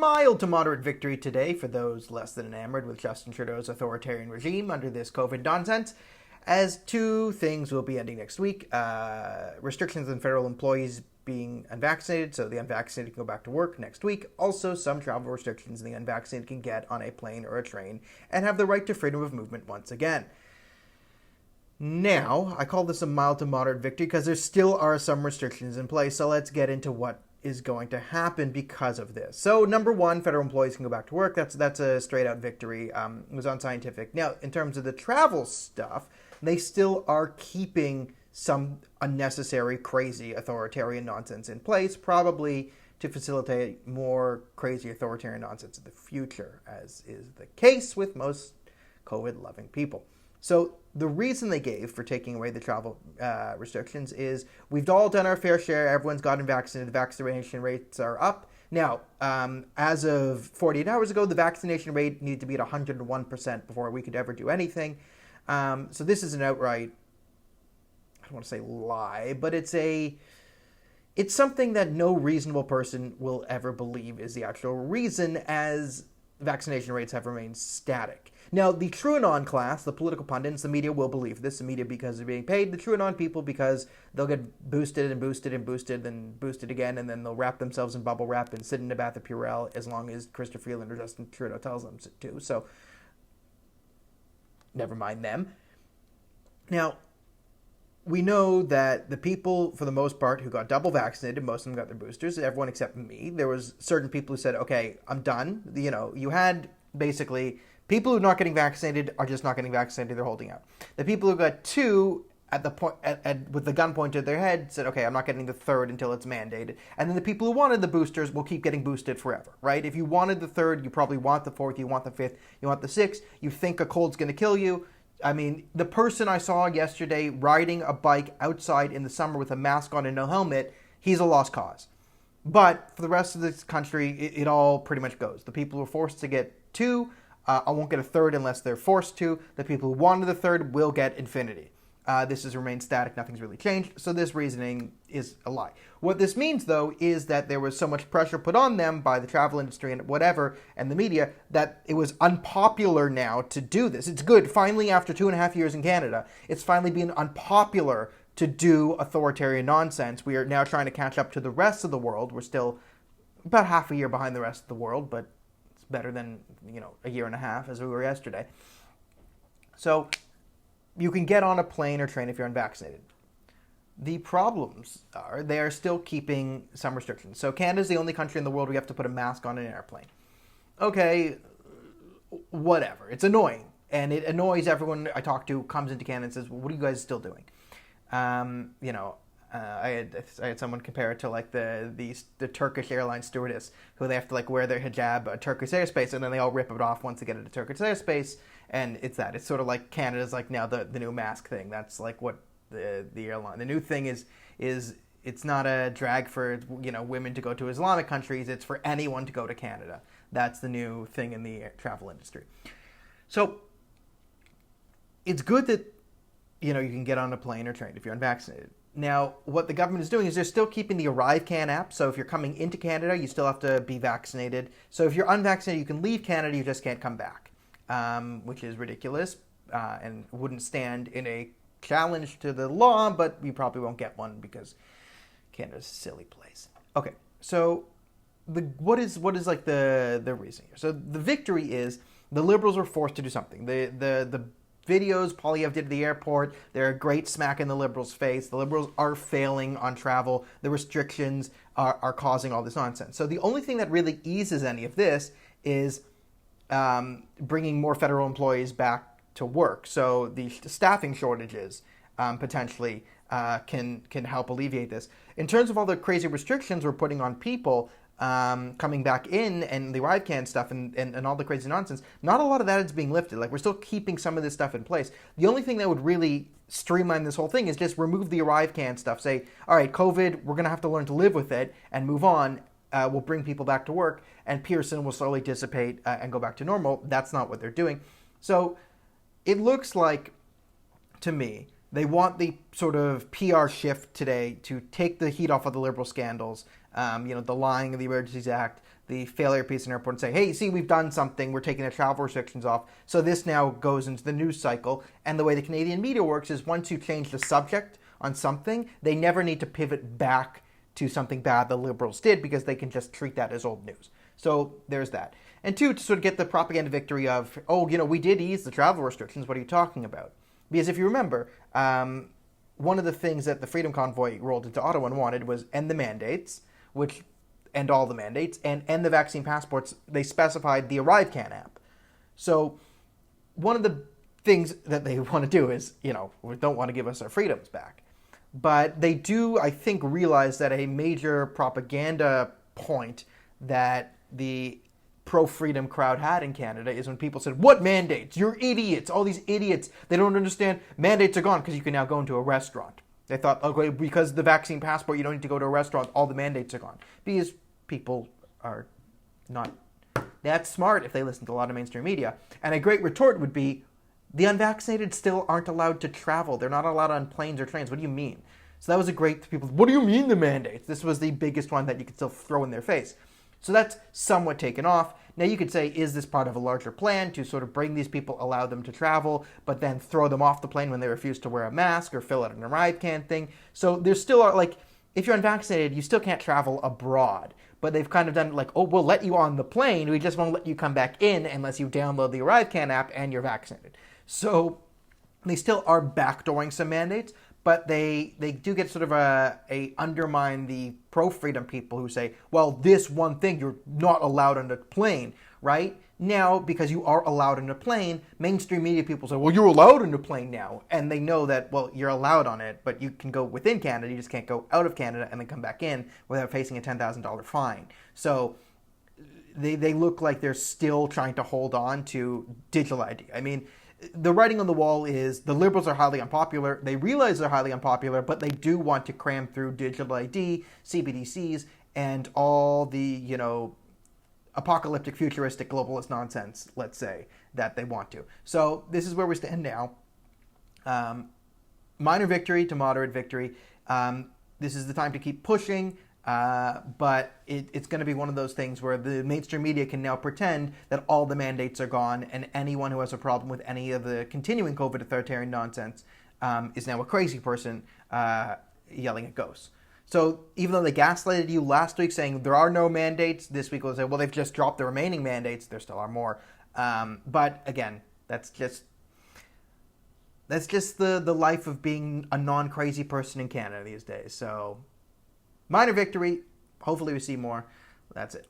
mild to moderate victory today for those less than enamored with Justin Trudeau's authoritarian regime under this COVID nonsense, as two things will be ending next week. Restrictions on federal employees being unvaccinated, so the unvaccinated can go back to work next week. Also, some travel restrictions the unvaccinated can get on a plane or a train and have the right to freedom of movement once again. Now, I call this a mild to moderate victory because there still are some restrictions in place, so let's get into what is going to happen because of this. So, number one, federal employees can go back to work. That's a straight-out victory. It was unscientific. Now, in terms of the travel stuff, they still are keeping some unnecessary, crazy, authoritarian nonsense in place, probably to facilitate more crazy, authoritarian nonsense in the future, as is the case with most COVID-loving people. So the reason they gave for taking away the travel restrictions is we've all done our fair share. Everyone's gotten vaccinated. The vaccination rates are up. Now, as of 48 hours ago, the vaccination rate needed to be at 101% before we could ever do anything. So this is an outright, I don't want to say lie, but it's something that no reasonable person will ever believe is the actual reason, as vaccination rates have remained static. Now, the TrueAnon class, the political pundits, the media will believe this. The media because they're being paid. The TrueAnon people because they'll get boosted and boosted and boosted and boosted again, and then they'll wrap themselves in bubble wrap and sit in a bath of Purell as long as Christopher Freeland or Justin Trudeau tells them to. So, never mind them. Now, we know that the people, for the most part, who got double vaccinated, most of them got their boosters, everyone except me. There was certain people who said, okay, I'm done. You had basically people who are not getting vaccinated are just not getting vaccinated. They're holding out. The people who got two at the point with the gun pointed at their head said, okay, I'm not getting the third until it's mandated. And then the people who wanted the boosters will keep getting boosted forever, right? If you wanted the third, you probably want the fourth, you want the fifth, you want the sixth. You think a cold's going to kill you. I mean, the person I saw yesterday riding a bike outside in the summer with a mask on and no helmet, he's a lost cause. But for the rest of this country, it all pretty much goes. The people who are forced to get two, I won't get a third unless they're forced to. The people who wanted the third will get infinity. This has remained static. Nothing's really changed. So this reasoning is a lie. What this means, though, is that there was so much pressure put on them by the travel industry and whatever and the media that it was unpopular now to do this. It's good. Finally, after 2.5 years in Canada, it's finally been unpopular to do authoritarian nonsense. We are now trying to catch up to the rest of the world. We're still about half a year behind the rest of the world, but it's better than, a year and a half as we were yesterday. So you can get on a plane or train if you're unvaccinated. The problems are they are still keeping some restrictions. So Canada's the only country in the world where you have to put a mask on an airplane. Okay, whatever. It's annoying. And it annoys everyone I talk to who comes into Canada and says, well, what are you guys still doing? I had someone compare it to like the Turkish airline stewardess who they have to like wear their hijab at Turkish airspace and then they all rip it off once they get into Turkish airspace. And it's sort of like Canada's like now the new mask thing. That's like what the airline. The new thing is it's not a drag for women to go to Islamic countries. It's for anyone to go to Canada. That's the new thing in the travel industry. So it's good that you can get on a plane or train if you're unvaccinated. Now, what the government is doing is they're still keeping the ArriveCan app. So if you're coming into Canada, you still have to be vaccinated. So if you're unvaccinated, you can leave Canada. You just can't come back, which is ridiculous and wouldn't stand in a challenge to the law, but you probably won't get one because Canada's a silly place. Okay, so what is like the reason here? So the victory is the Liberals were forced to do something. The videos Poilievre did at the airport, they're a great smack in the Liberals' face. The Liberals are failing on travel. The restrictions are causing all this nonsense. So the only thing that really eases any of this is bringing more federal employees back to work. So the staffing shortages potentially can help alleviate this. In terms of all the crazy restrictions we're putting on people coming back in and the ArriveCan stuff and all the crazy nonsense, not a lot of that is being lifted. Like, we're still keeping some of this stuff in place. The only thing that would really streamline this whole thing is just remove the ArriveCan stuff. Say, all right, COVID, we're going to have to learn to live with it and move on. We'll bring people back to work and Pearson will slowly dissipate and go back to normal. That's not what they're doing. So it looks like, to me, they want the sort of PR shift today to take the heat off of the Liberal scandals The lying of the Emergencies Act, the failure piece in airport, and say, hey, see, we've done something, we're taking the travel restrictions off. So this now goes into the news cycle. And the way the Canadian media works is once you change the subject on something, they never need to pivot back to something bad the Liberals did because they can just treat that as old news. So there's that. And two, to sort of get the propaganda victory of, we did ease the travel restrictions, what are you talking about? Because if you remember, one of the things that the Freedom Convoy rolled into Ottawa and wanted was end the mandates, which end all the mandates, and end the vaccine passports. They specified the ArriveCan app. So one of the things that they want to do is, we don't want to give us our freedoms back. But they do, I think, realize that a major propaganda point that the pro-freedom crowd had in Canada is when people said, what mandates? You're idiots. All these idiots. They don't understand. Mandates are gone because you can now go into a restaurant. They thought, okay, because the vaccine passport, you don't need to go to a restaurant. All the mandates are gone. Because people are not that smart if they listen to a lot of mainstream media. And a great retort would be, the unvaccinated still aren't allowed to travel. They're not allowed on planes or trains. What do you mean? So that was a great people. What do you mean the mandates? This was the biggest one that you could still throw in their face. So that's somewhat taken off. Now you could say, is this part of a larger plan to sort of bring these people, allow them to travel, but then throw them off the plane when they refuse to wear a mask or fill out an ArriveCan thing? So there still are, if you're unvaccinated, you still can't travel abroad. But they've kind of done we'll let you on the plane. We just won't let you come back in unless you download the ArriveCan app and you're vaccinated. So they still are backdooring some mandates, but they do get sort of a undermine the pro-freedom people who say, well, this one thing you're not allowed on the plane, right? Now, because you are allowed on the plane, mainstream media people say, well, you're allowed on the plane now. And they know that, well, you're allowed on it, but you can go within Canada. You just can't go out of Canada and then come back in without facing a $10,000 fine. So they look like they're still trying to hold on to digital ID. I mean, the writing on the wall is the Liberals are highly unpopular. They realize they're highly unpopular, but they do want to cram through digital ID, CBDCs, and all the, apocalyptic, futuristic, globalist nonsense, let's say, that they want to. So this is where we stand now. Minor victory to moderate victory. This is the time to keep pushing. But it's going to be one of those things where the mainstream media can now pretend that all the mandates are gone and anyone who has a problem with any of the continuing COVID authoritarian nonsense is now a crazy person yelling at ghosts. So even though they gaslighted you last week saying there are no mandates, this week we'll say, well, they've just dropped the remaining mandates. There still are more. But again, that's just the life of being a non-crazy person in Canada these days. So minor victory. Hopefully we see more. That's it.